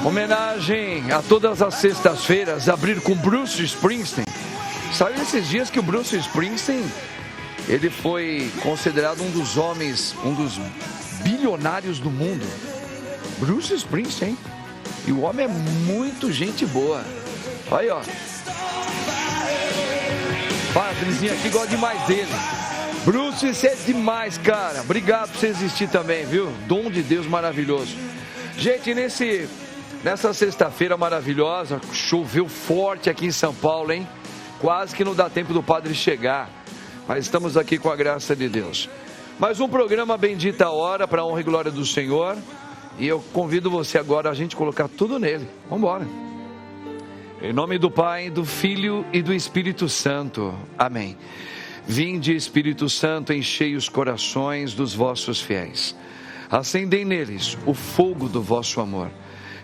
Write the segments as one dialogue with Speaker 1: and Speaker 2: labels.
Speaker 1: Homenagem a todas as sextas-feiras, abrir com Bruce Springsteen. Saiu esses dias que o Bruce Springsteen, ele foi considerado um dos homens, um dos bilionários do mundo. Bruce Springsteen, e o homem é muito gente boa. Olha aí, ó. Padrezinho aqui gosta demais dele. Bruce, você é demais, cara. Obrigado por você existir também, viu? Dom de Deus maravilhoso. Gente, nessa sexta-feira maravilhosa, choveu forte aqui em São Paulo, hein? Quase que não dá tempo do padre chegar. Mas estamos aqui com a graça de Deus. Mais um programa Bendita a Hora, para a honra e glória do Senhor. E eu convido você agora a gente colocar tudo nele. Vamos embora. Em nome do Pai, do Filho e do Espírito Santo. Amém. Vinde, Espírito Santo, enchei os corações dos vossos fiéis. Acendei neles o fogo do vosso amor.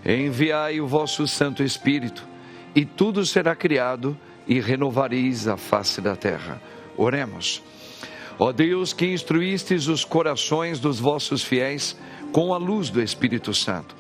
Speaker 1: Enviai o vosso Santo Espírito, e tudo será criado, e renovareis a face da terra. Oremos. Ó Deus, que instruístes os corações dos vossos fiéis com a luz do Espírito Santo,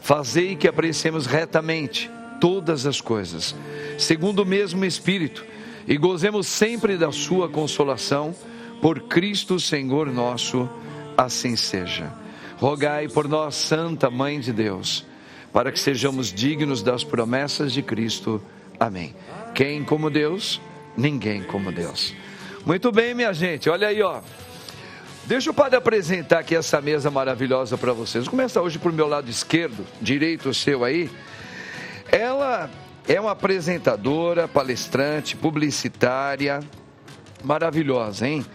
Speaker 1: fazei que apreciemos retamente todas as coisas, segundo o mesmo Espírito, e gozemos sempre da sua consolação, por Cristo Senhor nosso, assim seja. Rogai por nós, Santa Mãe de Deus, para que sejamos dignos das promessas de Cristo. Amém. Quem como Deus? Ninguém como Deus. Muito bem, minha gente, olha aí, ó. Deixa o padre apresentar aqui essa mesa maravilhosa para vocês. Vamos começar hoje por meu lado esquerdo, direito o seu aí. Ela é uma apresentadora, palestrante, publicitária, maravilhosa, hein?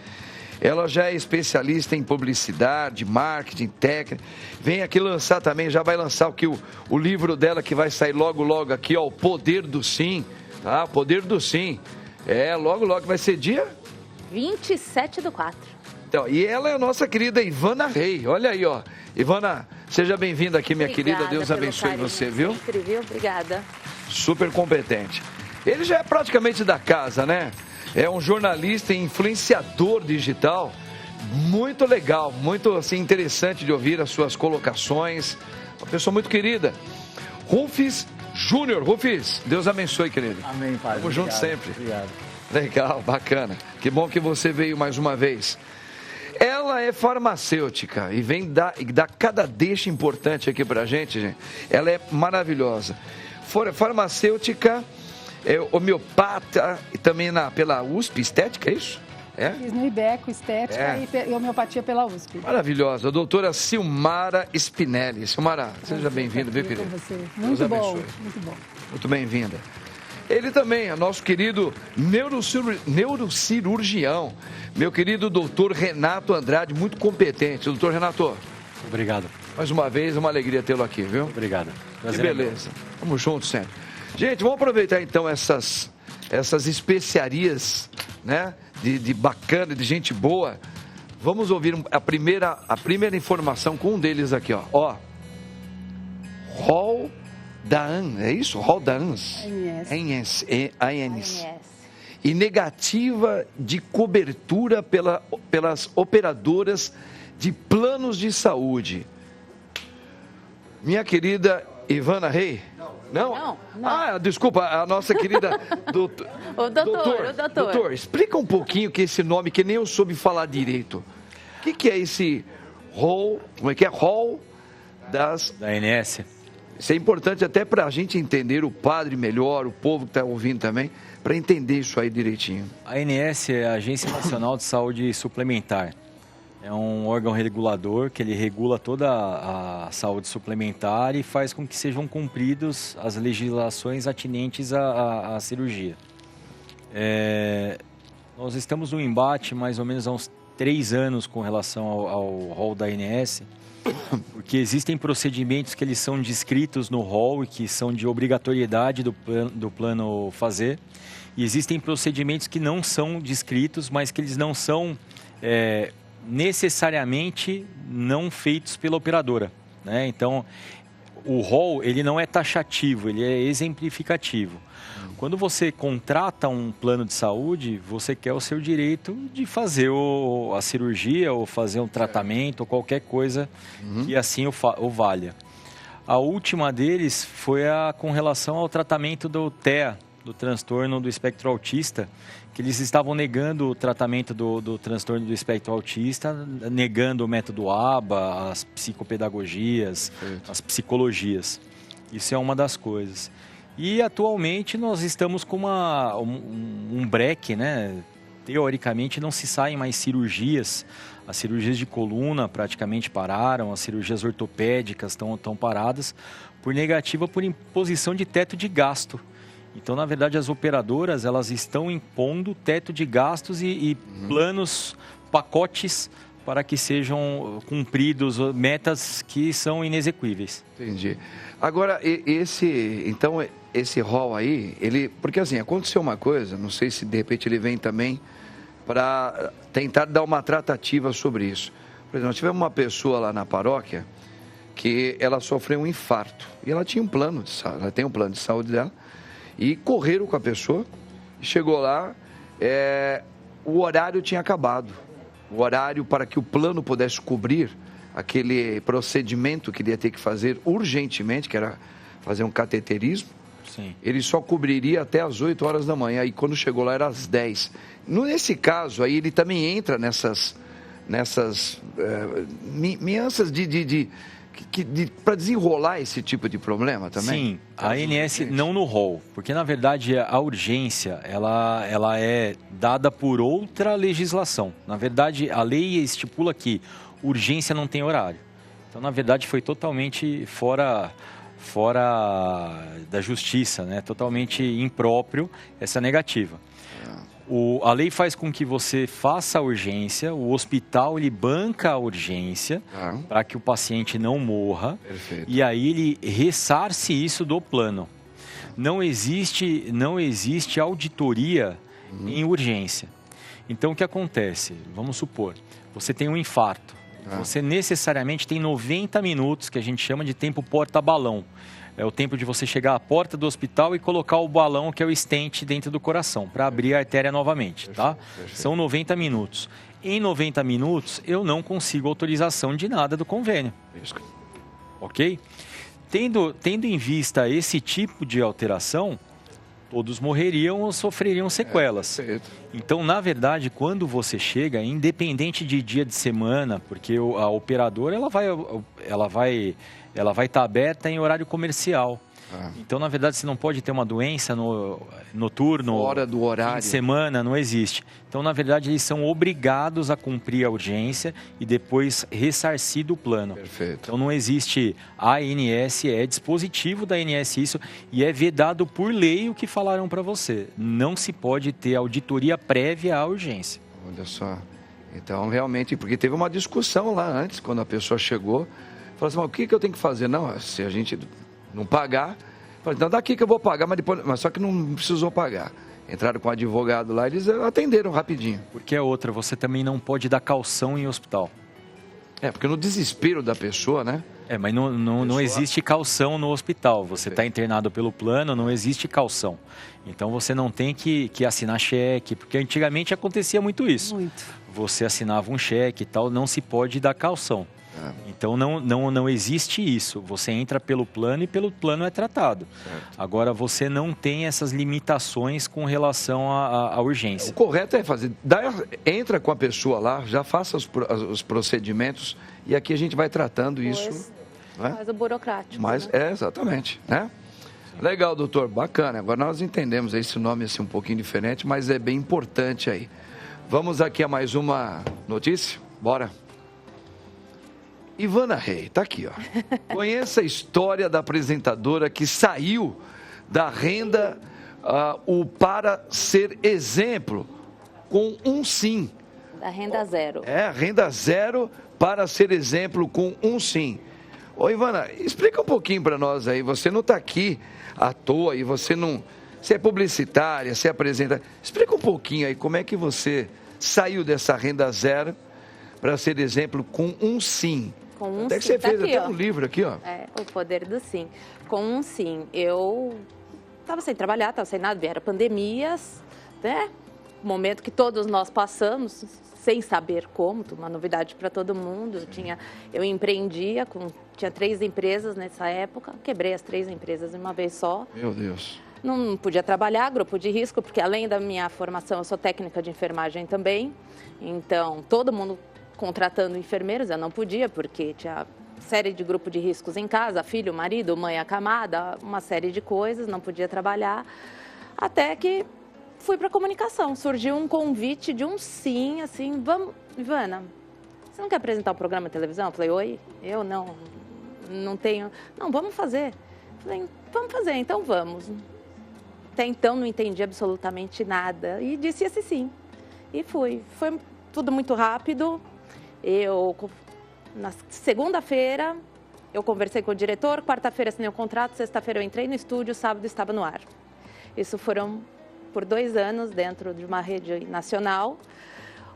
Speaker 1: Ela já é especialista em publicidade, marketing, técnica. Vem aqui lançar também, já vai lançar o livro dela que vai sair logo aqui, ó, O Poder do Sim. Tá? O Poder do Sim. Logo vai ser dia?
Speaker 2: 27/4.
Speaker 1: Então, e ela é a nossa querida Ivana Rei. Olha aí, ó. Ivana, seja bem-vinda aqui, minha querida. Deus abençoe você, viu?
Speaker 2: Sempre, viu? Obrigada.
Speaker 1: Super competente. Ele já é praticamente da casa, né? É um jornalista e influenciador digital. Muito legal, muito assim, interessante de ouvir as suas colocações. Uma pessoa muito querida. Rufus Júnior. Rufus, Deus abençoe, querido.
Speaker 3: Amém, Pai.
Speaker 1: Tamo junto sempre.
Speaker 3: Obrigado.
Speaker 1: Legal, bacana. Que bom que você veio mais uma vez. Ela é farmacêutica e vem dar cada deixa importante aqui pra gente. Ela é maravilhosa. Farmacêutica, homeopata e também pela USP, estética, é isso? É?
Speaker 4: Fiz no IBECO, estética e homeopatia pela USP.
Speaker 1: Maravilhosa. A doutora Silmara Spinelli. Silmara, seja bem-vinda, viu, querida?
Speaker 4: Muito bom, muito bom.
Speaker 1: Muito bem-vinda. Ele também é nosso querido neurocirurgião, meu querido doutor Renato Andrade, muito competente. Doutor Renato.
Speaker 3: Obrigado.
Speaker 1: Mais uma vez, uma alegria tê-lo aqui, viu?
Speaker 3: Obrigado.
Speaker 1: Que beleza. Vamos juntos sempre. Gente, vamos aproveitar então essas especiarias, né? De bacana, de gente boa. Vamos ouvir a primeira informação com um deles aqui, ó. Hall da ANS, é isso? Hall da ANS? ANS. E negativa de cobertura pelas operadoras de planos de saúde. Minha querida Ivana Rei. Não? Ah, desculpa, a nossa querida
Speaker 2: O doutor.
Speaker 1: Doutor, explica um pouquinho que esse nome que nem eu soube falar direito. O que é esse hall? Como é que é? Hall
Speaker 3: da ANS.
Speaker 1: Isso é importante até para a gente entender o padre melhor, o povo que está ouvindo também, para entender isso aí direitinho.
Speaker 3: A ANS é a Agência Nacional de Saúde Suplementar. É um órgão regulador que ele regula toda a saúde suplementar e faz com que sejam cumpridas as legislações atinentes à cirurgia. Nós estamos no embate mais ou menos há uns 3 anos com relação ao rol da ANS, porque existem procedimentos que eles são descritos no rol e que são de obrigatoriedade do plano fazer, e existem procedimentos que não são descritos, mas que eles não são necessariamente não feitos pela operadora, né? Então, o rol ele não é taxativo, ele é exemplificativo. Quando você contrata um plano de saúde, você quer o seu direito de fazer a cirurgia ou fazer um tratamento ou qualquer coisa que assim o valha. A última deles foi com relação ao tratamento do TEA, do transtorno do espectro autista, que eles estavam negando o tratamento do transtorno do espectro autista, negando o método ABA, as psicopedagogias, as psicologias. Isso é uma das coisas. E atualmente nós estamos com um break, né? Teoricamente não se saem mais cirurgias. As cirurgias de coluna praticamente pararam, as cirurgias ortopédicas estão paradas por negativa por imposição de teto de gasto. Então, na verdade, as operadoras elas estão impondo teto de gastos e planos, pacotes para que sejam cumpridos metas que são inexequíveis.
Speaker 1: Entendi. Agora, esse rol aí, porque assim, aconteceu uma coisa, não sei se de repente ele vem também para tentar dar uma tratativa sobre isso. Por exemplo, nós tivemos uma pessoa lá na paróquia que ela sofreu um infarto e ela tinha um plano de saúde, ela tem um plano de saúde dela e correram com a pessoa, chegou lá, o horário tinha acabado, o horário para que o plano pudesse cobrir aquele procedimento que ele ia ter que fazer urgentemente, que era fazer um cateterismo.
Speaker 3: Sim. Ele
Speaker 1: só cobriria até as 8 horas da manhã, e quando chegou lá era às 10. Nesse caso aí, ele também entra nessas nuances para desenrolar esse tipo de problema também?
Speaker 3: Sim, a ANS não no rol, porque na verdade a urgência ela é dada por outra legislação. Na verdade, a lei estipula que urgência não tem horário. Então, na verdade, foi totalmente fora da justiça, né? Totalmente impróprio essa negativa. A lei faz com que você faça a urgência, o hospital ele banca a urgência para que o paciente não morra.
Speaker 1: Perfeito.
Speaker 3: E aí ele ressarce isso do plano. Não existe auditoria em urgência. Então o que acontece? Vamos supor, você tem um infarto, você necessariamente tem 90 minutos que a gente chama de tempo porta-balão. É o tempo de você chegar à porta do hospital e colocar o balão, que é o stent, dentro do coração, para abrir a artéria novamente, tá? Perfeito. São 90 minutos. Em 90 minutos, eu não consigo autorização de nada do convênio.
Speaker 1: Isso.
Speaker 3: Ok? Tendo em vista esse tipo de alteração, todos morreriam ou sofreriam sequelas. Então, na verdade, quando você chega, independente de dia de semana, porque a operadora ela vai estar aberta em horário comercial. Então, na verdade, você não pode ter uma doença noturno,
Speaker 1: fora do horário,
Speaker 3: fim de semana, não existe. Então, na verdade, eles são obrigados a cumprir a urgência e depois ressarcir do plano.
Speaker 1: Perfeito.
Speaker 3: Então, não existe ANS, é dispositivo da ANS isso, e é vedado por lei o que falaram para você. Não se pode ter auditoria prévia à urgência.
Speaker 1: Olha só. Então, realmente, porque teve uma discussão lá antes, quando a pessoa chegou, falou assim, mas o que eu tenho que fazer? Não, se a gente não pagar, falei, não, daqui que eu vou pagar, mas só que não precisou pagar. Entraram com o advogado lá, eles atenderam rapidinho.
Speaker 3: Porque é outra, você também não pode dar calção em hospital.
Speaker 1: Porque no desespero da pessoa, né?
Speaker 3: Mas não existe calção no hospital. Você está internado pelo plano, não existe calção. Então você não tem que assinar cheque, porque antigamente acontecia muito isso.
Speaker 4: Muito.
Speaker 3: Você assinava um cheque e tal, não se pode dar calção. Então não existe isso. Você entra pelo plano e pelo plano é tratado.
Speaker 1: Certo.
Speaker 3: Agora você não tem essas limitações com relação à urgência.
Speaker 1: O correto é fazer, entra com a pessoa lá, já faça os procedimentos e aqui a gente vai tratando isso.
Speaker 2: Faz o burocrático.
Speaker 1: Mas exatamente, né? Legal, doutor, bacana. Agora nós entendemos esse nome assim um pouquinho diferente, mas é bem importante aí. Vamos aqui a mais uma notícia? Bora. Ivana Rey, tá aqui, ó. Conheça a história da apresentadora que saiu da renda para ser exemplo com um sim.
Speaker 2: Da renda zero.
Speaker 1: Renda zero para ser exemplo com um sim. Ô, Ivana, explica um pouquinho para nós aí. Você não está aqui à toa e você não... Você é publicitária, você apresenta... Explica um pouquinho aí como é que você saiu dessa renda zero para ser exemplo com um sim.
Speaker 2: Com um
Speaker 1: até que
Speaker 2: sim,
Speaker 1: você fez
Speaker 2: tá aqui,
Speaker 1: até um livro aqui, ó.
Speaker 2: O poder do sim. Com um sim, eu estava sem trabalhar, estava sem nada, vieram pandemias, né? Momento que todos nós passamos, sem saber como, uma novidade para todo mundo. Eu empreendia, tinha 3 empresas nessa época, quebrei as 3 empresas de uma vez só.
Speaker 1: Meu Deus.
Speaker 2: Não podia trabalhar, grupo de risco, porque além da minha formação, eu sou técnica de enfermagem também. Então, todo mundo contratando enfermeiros, eu não podia, porque tinha série de grupo de riscos em casa, filho, marido, mãe acamada, uma série de coisas, não podia trabalhar. Até que fui para comunicação, surgiu um convite de um sim, assim, vamos, Ivana, você não quer apresentar um programa de televisão? Eu falei, oi, eu não tenho, não, vamos fazer. Eu falei, vamos fazer, então vamos. Até então não entendi absolutamente nada e disse esse sim. E fui. Foi tudo muito rápido. Na segunda-feira, eu conversei com o diretor, quarta-feira assinei o contrato, sexta-feira eu entrei no estúdio, sábado estava no ar. Isso foram por 2 anos dentro de uma rede nacional.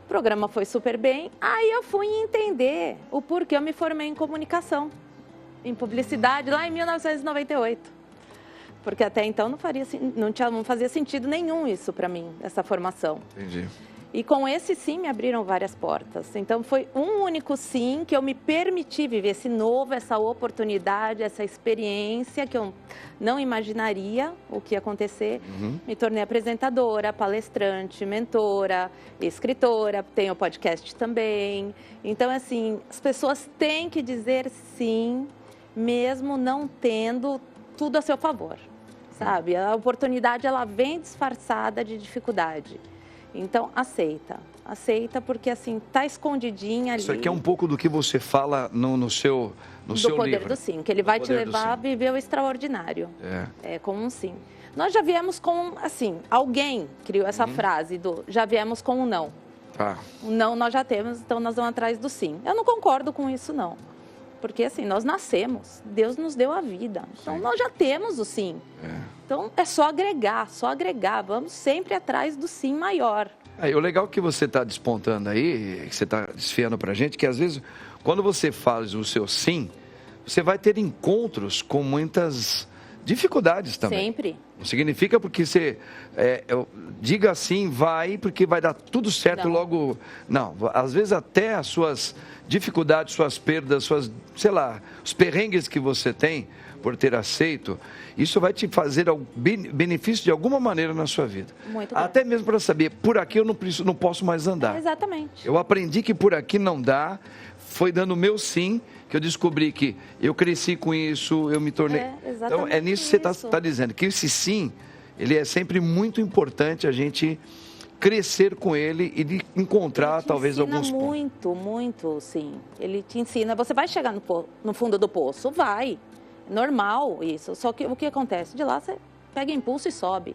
Speaker 2: O programa foi super bem. Aí eu fui entender o porquê eu me formei em comunicação, em publicidade, lá em 1998. Porque até então não fazia sentido nenhum isso para mim, essa formação.
Speaker 1: Entendi.
Speaker 2: E com esse sim me abriram várias portas. Então foi um único sim que eu me permiti viver esse novo, essa oportunidade, essa experiência que eu não imaginaria o que ia acontecer. Me tornei apresentadora, palestrante, mentora, escritora, tenho podcast também. Então, assim, as pessoas têm que dizer sim, mesmo não tendo tudo a seu favor, sabe? A oportunidade, ela vem disfarçada de dificuldade. Então, aceita porque, assim, tá escondidinha ali.
Speaker 1: Isso aqui é um pouco do que você fala no seu livro.
Speaker 2: Do poder do sim, que ele vai te levar a viver o extraordinário. É com um sim. Nós já viemos com, assim, alguém criou essa frase já viemos com um não. O não nós já temos, então nós vamos atrás do sim. Eu não concordo com isso, não. Porque, assim, nós nascemos, Deus nos deu a vida. Então, nós já temos o sim. Então, é só agregar. Vamos sempre atrás do sim maior.
Speaker 1: O legal que você está despontando aí, que você está desfiando para a gente, que às vezes, quando você faz o seu sim, você vai ter encontros com muitas dificuldades também.
Speaker 2: Sempre.
Speaker 1: Não significa porque você diga sim, vai, porque vai dar tudo certo logo. Não, às vezes até as suas dificuldades, suas perdas, os perrengues que você tem por ter aceito, isso vai te fazer benefício de alguma maneira na sua vida.
Speaker 2: Muito
Speaker 1: até mesmo para saber, por aqui eu não posso mais andar.
Speaker 2: Exatamente.
Speaker 1: Eu aprendi que por aqui não dá, foi dando o meu sim, que eu descobri que eu cresci com isso, eu me tornei... Então, é nisso que você está dizendo, que esse sim, ele é sempre muito importante a gente crescer com ele e de encontrar talvez alguns pontos.
Speaker 2: Muito, sim. Ele te ensina, você vai chegar no fundo do poço, vai. É normal isso, só que o que acontece? De lá você pega impulso e sobe.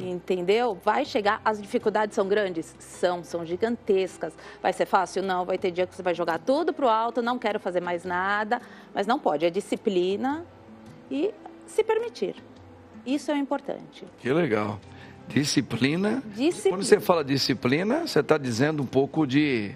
Speaker 2: Entendeu? Vai chegar, as dificuldades são grandes? São gigantescas. Vai ser fácil? Não, vai ter dia que você vai jogar tudo pro alto, não quero fazer mais nada, mas não pode, é disciplina e se permitir. Isso é importante.
Speaker 1: Que legal. Disciplina. Quando você fala disciplina, você está dizendo um pouco de...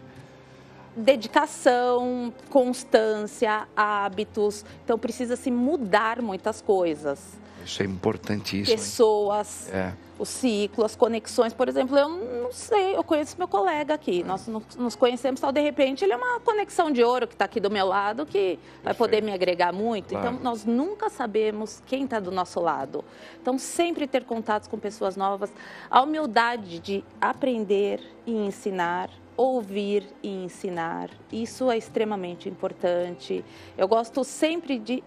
Speaker 2: dedicação, constância, hábitos. Então, precisa-se mudar muitas coisas.
Speaker 1: Isso é importantíssimo.
Speaker 2: Pessoas, o ciclo, as conexões. Por exemplo, eu não sei, eu conheço meu colega aqui. Nós nos conhecemos, de repente, ele é uma conexão de ouro que está aqui do meu lado, que vai poder me agregar muito. Claro. Então, nós nunca sabemos quem está do nosso lado. Então, sempre ter contatos com pessoas novas. A humildade de aprender e ensinar. Ouvir e ensinar. Isso é extremamente importante. Eu gosto sempre de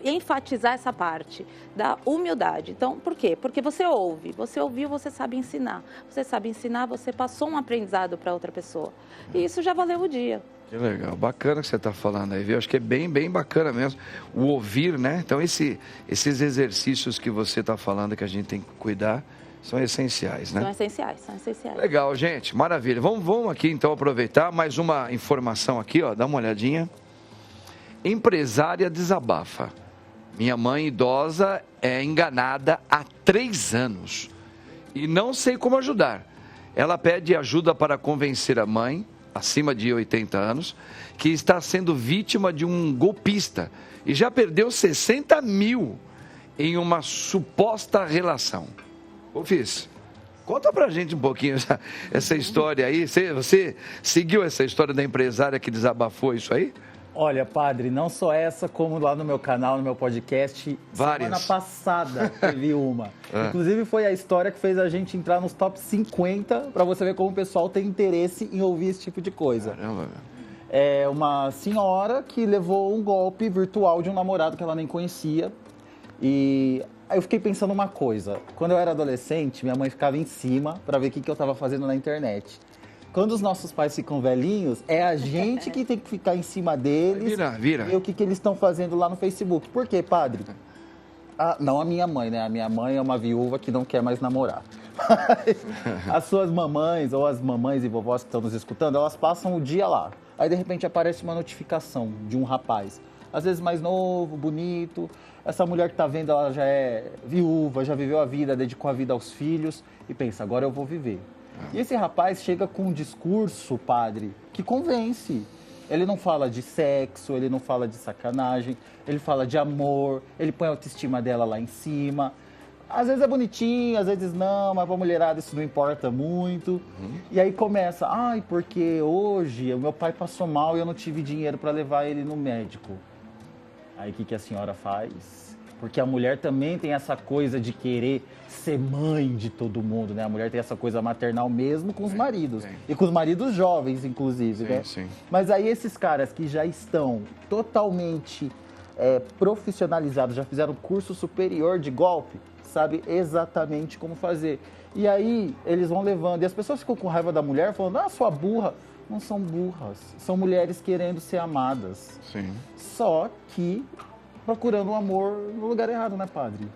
Speaker 2: enfatizar essa parte da humildade. Então, por quê? Porque você ouve. Você ouviu, você sabe ensinar. Você sabe ensinar, você passou um aprendizado para outra pessoa. E isso já valeu o dia.
Speaker 1: Que legal. Bacana que você está falando aí, viu? Acho que é bem, bem bacana mesmo. O ouvir, né? Então, esses exercícios que você está falando que a gente tem que cuidar são essenciais, né?
Speaker 2: São essenciais.
Speaker 1: Legal, gente. Maravilha. Vamos aqui, então, aproveitar mais uma informação aqui, ó. Dá uma olhadinha. Empresária desabafa. Minha mãe idosa é enganada há 3 anos e não sei como ajudar. Ela pede ajuda para convencer a mãe, acima de 80 anos, que está sendo vítima de um golpista e já perdeu 60 mil em uma suposta relação. Ô, Fis, conta pra gente um pouquinho essa história aí. Você seguiu essa história da empresária que desabafou isso aí?
Speaker 5: Olha, padre, não só essa, como lá no meu canal, no meu podcast,
Speaker 1: várias.
Speaker 5: Semana passada teve uma. Inclusive foi a história que fez a gente entrar nos top 50, para você ver como o pessoal tem interesse em ouvir esse tipo de coisa.
Speaker 1: Caramba, meu.
Speaker 5: É uma senhora que levou um golpe virtual de um namorado que ela nem conhecia. E aí eu fiquei pensando uma coisa. Quando eu era adolescente, minha mãe ficava em cima para ver o que eu estava fazendo na internet. Quando os nossos pais ficam velhinhos, é a gente que tem que ficar em cima deles.
Speaker 1: Vira.
Speaker 5: E o que eles estão fazendo lá no Facebook. Por quê, padre? Não a minha mãe, né? A minha mãe é uma viúva que não quer mais namorar. As suas mamães ou as mamães e vovós que estão nos escutando, elas passam o dia lá. Aí, de repente, aparece uma notificação de um rapaz. Às vezes mais novo, bonito. Essa mulher que está vendo, ela já é viúva, já viveu a vida, dedicou a vida aos filhos. E pensa, agora eu vou viver. E esse rapaz chega com um discurso, padre, que convence. Ele não fala de sexo, ele não fala de sacanagem, ele fala de amor, ele põe a autoestima dela lá em cima. Às vezes é bonitinho, às vezes não, mas pra mulherada isso não importa muito. E aí começa, porque hoje o meu pai passou mal e eu não tive dinheiro para levar ele no médico. Aí o que a senhora faz? Porque a mulher também tem essa coisa de querer ser mãe de todo mundo, né? A mulher tem essa coisa maternal mesmo com os maridos. E com os maridos jovens, inclusive, né?
Speaker 1: Sim.
Speaker 5: Mas aí esses caras que já estão totalmente profissionalizados, já fizeram curso superior de golpe, sabe exatamente como fazer. E aí eles vão levando. E as pessoas ficam com raiva da mulher, falando, sua burra. Não são burras. São mulheres querendo ser amadas.
Speaker 1: Sim.
Speaker 5: Só que procurando um amor no lugar errado, né, padre?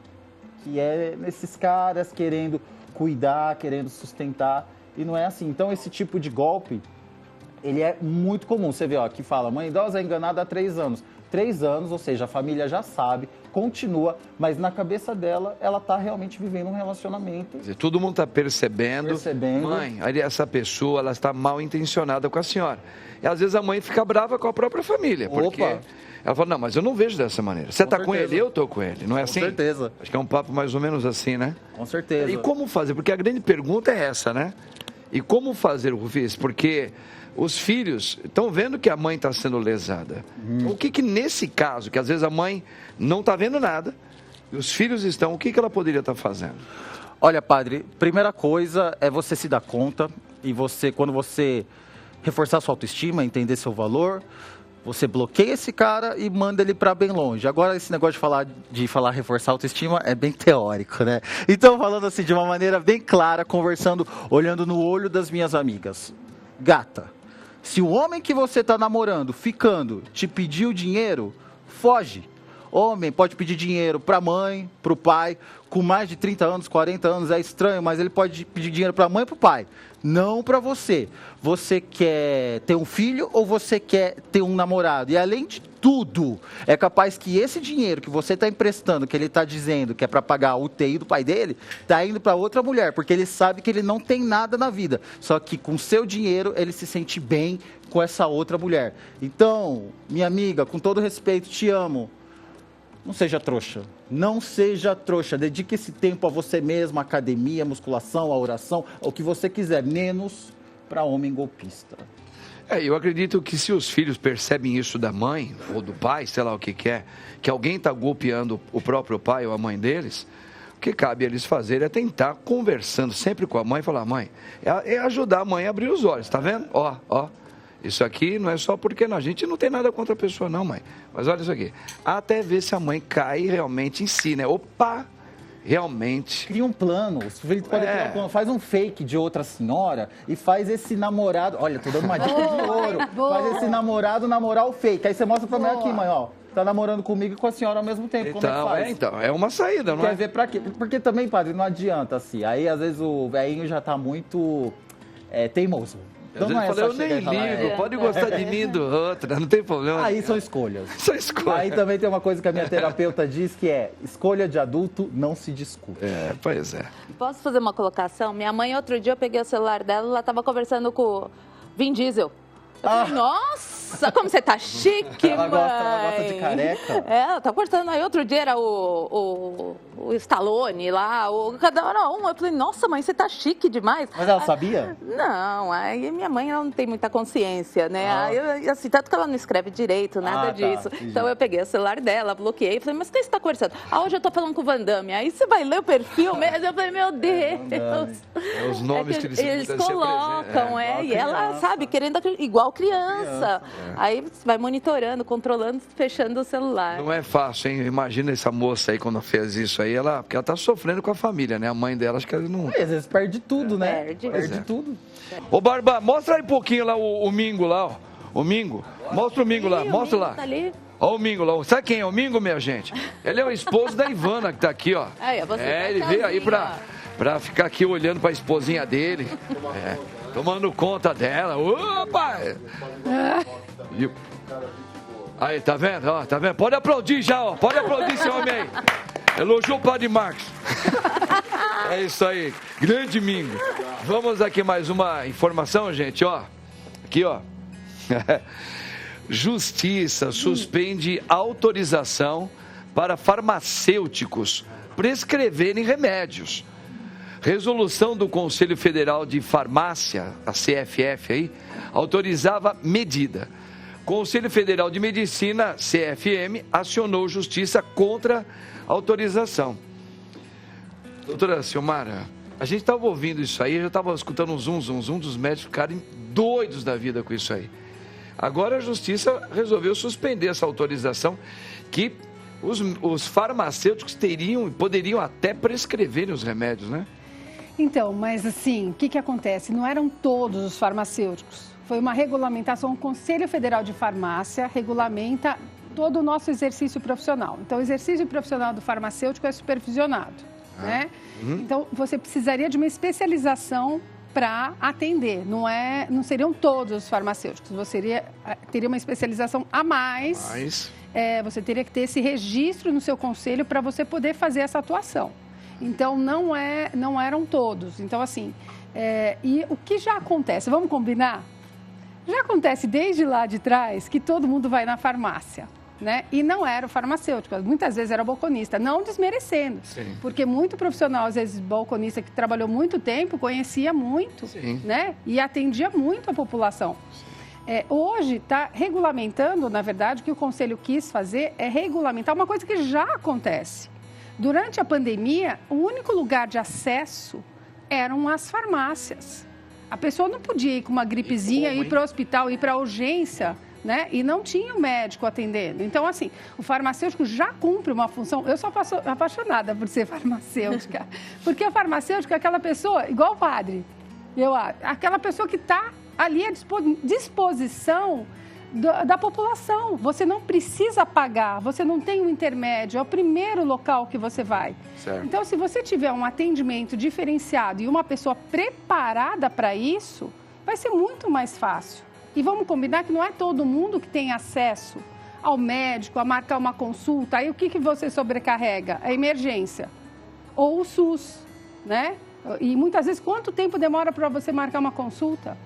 Speaker 5: Que é nesses caras querendo cuidar, querendo sustentar, e não é assim. Então, esse tipo de golpe, ele é muito comum. Você vê, aqui fala, mãe idosa é enganada há 3 anos. 3 anos, ou seja, a família já sabe, continua, mas na cabeça dela, ela está realmente vivendo um relacionamento.
Speaker 1: Quer dizer, todo mundo está percebendo. Mãe, essa pessoa, ela está mal intencionada com a senhora. E às vezes a mãe fica brava com a própria família, porque ela fala, não, mas eu não vejo dessa maneira. Você está com ele, eu estou com ele, não é assim?
Speaker 5: Com certeza.
Speaker 1: Acho que é um papo mais ou menos assim, né?
Speaker 5: Com certeza.
Speaker 1: E como fazer? Porque a grande pergunta é essa, né? E como fazer, Rufis? Porque os filhos estão vendo que a mãe está sendo lesada. O que nesse caso, que às vezes a mãe não está vendo nada, e os filhos estão, o que ela poderia estar fazendo?
Speaker 5: Olha, padre, primeira coisa é você se dar conta, e quando você reforçar sua autoestima, entender seu valor, você bloqueia esse cara e manda ele para bem longe. Agora, esse negócio de falar reforçar a autoestima é bem teórico, né? Então, falando assim de uma maneira bem clara, conversando, olhando no olho das minhas amigas. Gata, se o homem que você está namorando, ficando, te pediu dinheiro, foge. Homem pode pedir dinheiro para a mãe, para o pai, com mais de 30 anos, 40 anos, é estranho, mas ele pode pedir dinheiro para a mãe e para o pai, não para você. Você quer ter um filho ou você quer ter um namorado? E além de tudo, é capaz que esse dinheiro que você está emprestando, que ele está dizendo que é para pagar a UTI do pai dele, está indo para outra mulher, porque ele sabe que ele não tem nada na vida. Só que com seu dinheiro ele se sente bem com essa outra mulher. Então, minha amiga, com todo respeito, te amo. Não seja trouxa. Não seja trouxa. Dedique esse tempo a você mesmo, a academia, a musculação, a oração, o que você quiser, menos para homem golpista.
Speaker 1: Eu acredito que se os filhos percebem isso da mãe ou do pai, sei lá o que é, que alguém está golpeando o próprio pai ou a mãe deles, o que cabe eles fazerem é tentar, conversando sempre com a mãe, falar, mãe, é ajudar a mãe a abrir os olhos, tá vendo? Isso aqui não é só porque a gente não tem nada contra a pessoa não, mãe. Mas olha isso aqui. Até ver se a mãe cai realmente em si, né? Opa! Realmente.
Speaker 5: Cria um plano. Os filhos podem criar um plano. Faz um fake de outra senhora e faz esse namorado. Olha, tô dando uma dica de ouro. Faz esse namorado namorar o fake. Aí você mostra pra mim aqui, mãe, tá namorando comigo e com a senhora ao mesmo tempo.
Speaker 1: Então,
Speaker 5: como é que faz?
Speaker 1: Então, é uma saída, não é?
Speaker 5: Quer ver pra quê? Porque também, padre, não adianta assim. Aí, às vezes, o velhinho já tá muito teimoso.
Speaker 1: Então não é eu nem ligo, pode gostar de mim do outro, não tem problema.
Speaker 5: Aí são escolhas.
Speaker 1: São escolhas.
Speaker 5: Aí também tem uma coisa que a minha terapeuta diz que é escolha de adulto não se discute.
Speaker 1: Pois é.
Speaker 2: Posso fazer uma colocação? Minha mãe, outro dia, eu peguei o celular dela, ela estava conversando com o Vin Diesel. Eu falei, nossa, como você tá chique,
Speaker 5: ela gosta de careca.
Speaker 2: Ela tá cortando. Aí outro dia era o Stallone lá, cada hora um. Eu falei, nossa, mãe, você tá chique demais.
Speaker 5: Mas ela sabia?
Speaker 2: Não, aí minha mãe ela não tem muita consciência, né? Aí, assim, tanto que ela não escreve direito, nada disso. Então eu peguei o celular dela, bloqueei e falei, mas o que você tá conversando? Hoje eu tô falando com o Van Damme. Aí você vai ler o perfil mesmo? Eu falei, meu Deus.
Speaker 1: Os nomes que
Speaker 2: eles colocam, e ela, sabe, querendo igual criança. Aí você vai monitorando, controlando, fechando o celular.
Speaker 1: Não é fácil, hein? Imagina essa moça aí quando fez isso aí, porque ela tá sofrendo com a família, né? A mãe dela, acho que ela não...
Speaker 5: Às vezes perde tudo, né?
Speaker 2: Perde
Speaker 5: tudo.
Speaker 1: Ô, Barba, mostra aí um pouquinho lá o Mingo lá, ó. O Mingo. Mostra o Mingo lá, mostra lá.
Speaker 2: Tá ali.
Speaker 1: Ó o Mingo lá. Sabe quem é o Mingo, minha gente? Ele é o esposo da Ivana, que tá aqui, ó. Ele veio aí pra ficar aqui olhando pra esposinha dele. Tomando conta dela. Opa! Aí, tá vendo? Ó, tá vendo? Pode aplaudir já, ó. Pode aplaudir esse homem aí. Elogiou o Padre Marcos. É isso aí. Grande Mingo. Vamos aqui mais uma informação, gente, ó. Aqui, ó. Justiça suspende autorização para farmacêuticos prescreverem remédios. Resolução do Conselho Federal de Farmácia, a CFF aí, autorizava medida. Conselho Federal de Medicina, CFM, acionou justiça contra a autorização. Doutora Silmara, a gente estava ouvindo isso aí, eu já estava escutando um zum dos médicos ficarem doidos da vida com isso aí. Agora a justiça resolveu suspender essa autorização que os farmacêuticos poderiam até prescreverem os remédios, né?
Speaker 4: Então, mas assim, o que acontece? Não eram todos os farmacêuticos. Foi uma regulamentação, o Conselho Federal de Farmácia regulamenta todo o nosso exercício profissional. Então, o exercício profissional do farmacêutico é supervisionado, né? Então, você precisaria de uma especialização para atender. Não seriam todos os farmacêuticos. Você teria uma especialização a mais. Você teria que ter esse registro no seu conselho para você poder fazer essa atuação. Então, não eram todos. Então, assim, e o que já acontece? Vamos combinar? Já acontece desde lá de trás que todo mundo vai na farmácia, né? E não era o farmacêutico, muitas vezes era o balconista, não desmerecendo.
Speaker 1: Sim.
Speaker 4: Porque muito profissional, às vezes balconista que trabalhou muito tempo, conhecia muito, né? E atendia muito a população. Hoje está regulamentando, na verdade, o que o Conselho quis fazer é regulamentar uma coisa que já acontece. Durante a pandemia, o único lugar de acesso eram as farmácias. A pessoa não podia ir com uma gripezinha, ir para o hospital, ir para a urgência, né? E não tinha o médico atendendo. Então, assim, o farmacêutico já cumpre uma função. Eu sou apaixonada por ser farmacêutica. Porque a farmacêutica é aquela pessoa, igual o padre, aquela pessoa que está ali à disposição da população. Você não precisa pagar, você não tem um intermédio, é o primeiro local que você vai.
Speaker 1: Certo.
Speaker 4: Então, se você tiver um atendimento diferenciado e uma pessoa preparada para isso, vai ser muito mais fácil. E vamos combinar que não é todo mundo que tem acesso ao médico, a marcar uma consulta. Aí o que você sobrecarrega? A emergência ou o SUS, né? E muitas vezes, quanto tempo demora para você marcar uma consulta?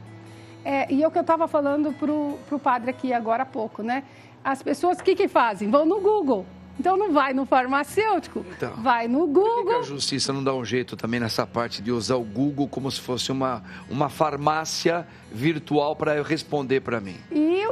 Speaker 4: E é o que eu estava falando para o padre aqui agora há pouco, né? As pessoas, o que fazem? Vão no Google. Então, não vai no farmacêutico, vai no Google.
Speaker 1: Por que a justiça não dá um jeito também nessa parte de usar o Google como se fosse uma farmácia virtual para responder para mim?
Speaker 4: E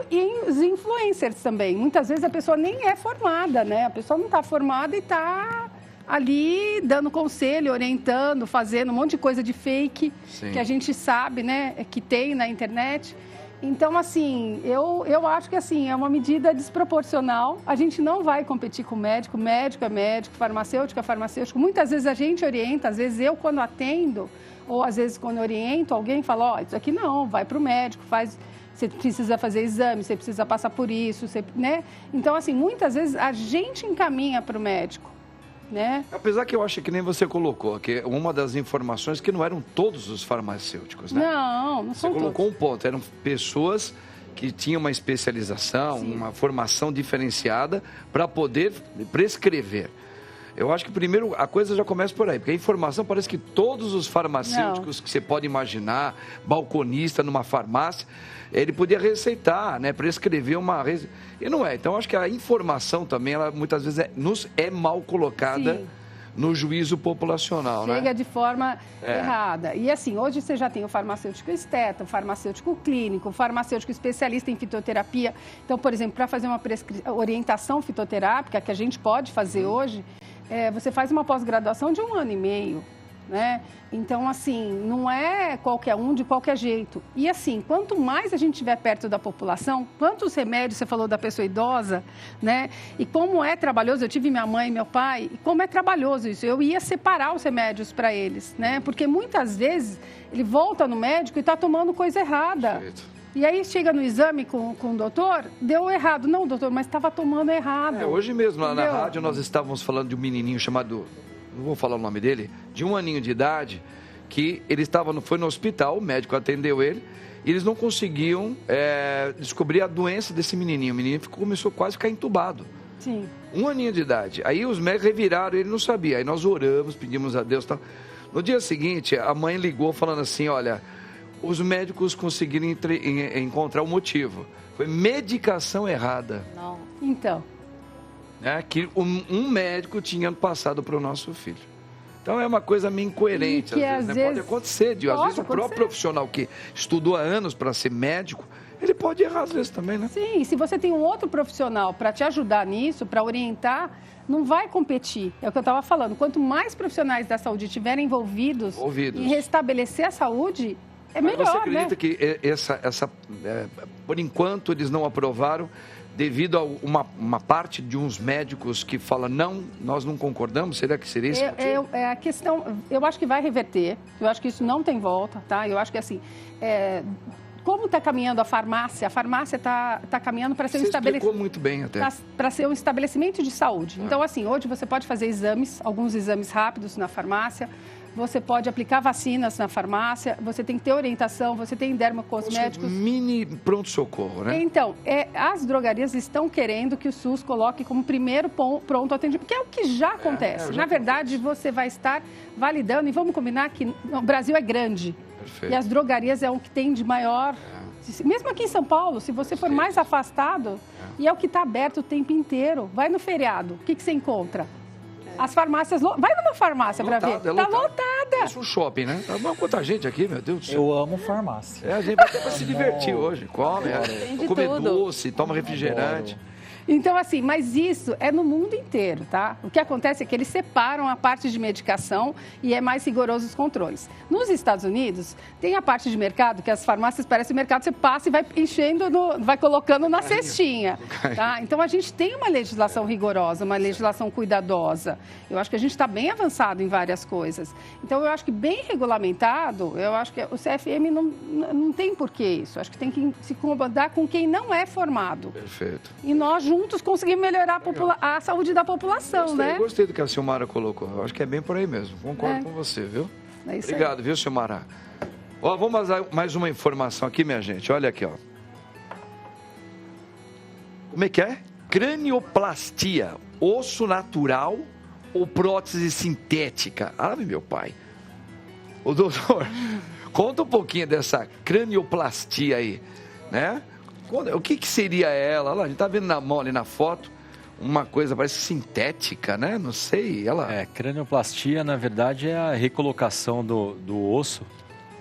Speaker 4: os influencers também. Muitas vezes a pessoa nem é formada, né? A pessoa não está formada e está ali dando conselho, orientando, fazendo um monte de coisa de fake. Sim. Que a gente sabe, né, que tem na internet. Então, assim, eu acho que assim, é uma medida desproporcional. A gente não vai competir com médico, médico é médico, farmacêutico é farmacêutico. Muitas vezes a gente orienta, às vezes eu quando atendo, ou às vezes quando oriento, alguém fala, isso aqui não, vai para o médico, você precisa fazer exame, você precisa passar por isso, né? Então, assim, muitas vezes a gente encaminha para o médico. Né?
Speaker 1: Apesar que eu acho que nem você colocou, que uma das informações que não eram todos os farmacêuticos, né?
Speaker 4: Não são todos.
Speaker 1: Você colocou um ponto, eram pessoas que tinham uma especialização, sim, uma formação diferenciada para poder prescrever. Eu acho que primeiro a coisa já começa por aí, porque a informação parece que todos os farmacêuticos que você pode imaginar, balconista numa farmácia, ele podia receitar, né, prescrever uma... E não é. Então, acho que a informação também, ela muitas vezes é mal colocada. Sim. No juízo populacional, né?
Speaker 4: Chega de forma errada. E assim, hoje você já tem o farmacêutico esteta, o farmacêutico clínico, o farmacêutico especialista em fitoterapia. Então, por exemplo, para fazer uma orientação fitoterápica, que a gente pode fazer hoje, você faz uma pós-graduação de 1 ano e meio, né? Então, assim, não é qualquer um de qualquer jeito. E assim, quanto mais a gente estiver perto da população, quantos remédios, você falou da pessoa idosa, né? E como é trabalhoso, eu tive minha mãe e meu pai, e como é trabalhoso isso. Eu ia separar os remédios para eles, né? Porque muitas vezes ele volta no médico e está tomando coisa errada. Perfeito. E aí chega no exame com o doutor, deu errado. Não, doutor, mas estava tomando errado.
Speaker 1: Hoje mesmo, lá na rádio, nós estávamos falando de um menininho chamado... não vou falar o nome dele, de 1 aninho de idade, que ele foi no hospital, o médico atendeu ele, e eles não conseguiam descobrir a doença desse menininho. O menino começou quase a ficar entubado.
Speaker 4: Sim.
Speaker 1: 1 aninho de idade. Aí os médicos reviraram, ele não sabia. Aí nós oramos, pedimos a Deus. Tal. No dia seguinte, a mãe ligou falando assim, olha, os médicos conseguiram encontrar o motivo. Foi medicação errada.
Speaker 2: Não.
Speaker 4: Então...
Speaker 1: que um médico tinha passado para o nosso filho. Então é uma coisa meio incoerente, às vezes. Pode acontecer, às vezes o próprio profissional que estudou há anos para ser médico, ele pode errar às vezes também, né?
Speaker 4: Sim, se você tem um outro profissional para te ajudar nisso, para orientar, não vai competir. É o que eu estava falando, quanto mais profissionais da saúde estiverem envolvidos em restabelecer a saúde, melhor, né?
Speaker 1: Você acredita que por enquanto eles não aprovaram, devido a uma parte de uns médicos que fala não, nós não concordamos? Será que seria esse motivo?
Speaker 4: A questão, eu acho que vai reverter, eu acho que isso não tem volta, tá? Eu acho que assim, como está caminhando a farmácia está caminhando para ser um estabelecimento...
Speaker 1: Você explicou muito bem até.
Speaker 4: Para ser um estabelecimento de saúde. Então, assim, hoje você pode fazer alguns exames rápidos na farmácia, você pode aplicar vacinas na farmácia, você tem que ter orientação, você tem dermocosméticos.
Speaker 1: Mini pronto-socorro, né?
Speaker 4: Então, as drogarias estão querendo que o SUS coloque como primeiro pronto atendimento, que é o que já acontece. Na verdade, você vai estar validando, e vamos combinar que o Brasil é grande. Perfeito. E as drogarias é o que tem de maior... Mesmo aqui em São Paulo, se você for mais afastado, e é o que está aberto o tempo inteiro, vai no feriado, o que você encontra? As farmácias... Vai numa farmácia para ver. Está lotada.
Speaker 1: Isso é um shopping, né? Tá quanta gente aqui, meu Deus do céu.
Speaker 3: Eu amo farmácia.
Speaker 1: A gente vai até para se divertir hoje. Come doce, toma refrigerante.
Speaker 4: Então, assim, mas isso é no mundo inteiro, tá? O que acontece é que eles separam a parte de medicação e é mais rigoroso os controles. Nos Estados Unidos, tem a parte de mercado, que as farmácias parecem mercado, você passa e vai enchendo, vai colocando na cestinha, tá? Então, a gente tem uma legislação rigorosa, uma legislação cuidadosa. Eu acho que a gente está bem avançado em várias coisas. Então, eu acho que bem regulamentado, eu acho que o CFM não tem porquê isso. Eu acho que tem que se incomodar com quem não é formado.
Speaker 1: Perfeito.
Speaker 4: E nós juntos conseguimos melhorar a saúde da população, né?
Speaker 1: Eu gostei do que a Silmara colocou. Eu acho que é bem por aí mesmo. Concordo com você, viu? Obrigado, viu, Silmara? Ó, vamos mais uma informação aqui, minha gente. Olha aqui, ó. Como é que é? Cranioplastia, osso natural ou prótese sintética? Ah, meu pai. Ô, doutor, conta um pouquinho dessa cranioplastia aí, né? O que seria ela? Olha, a gente tá vendo na mão ali na foto, uma coisa parece sintética, né? Não sei,
Speaker 3: cranioplastia, na verdade, é a recolocação do osso.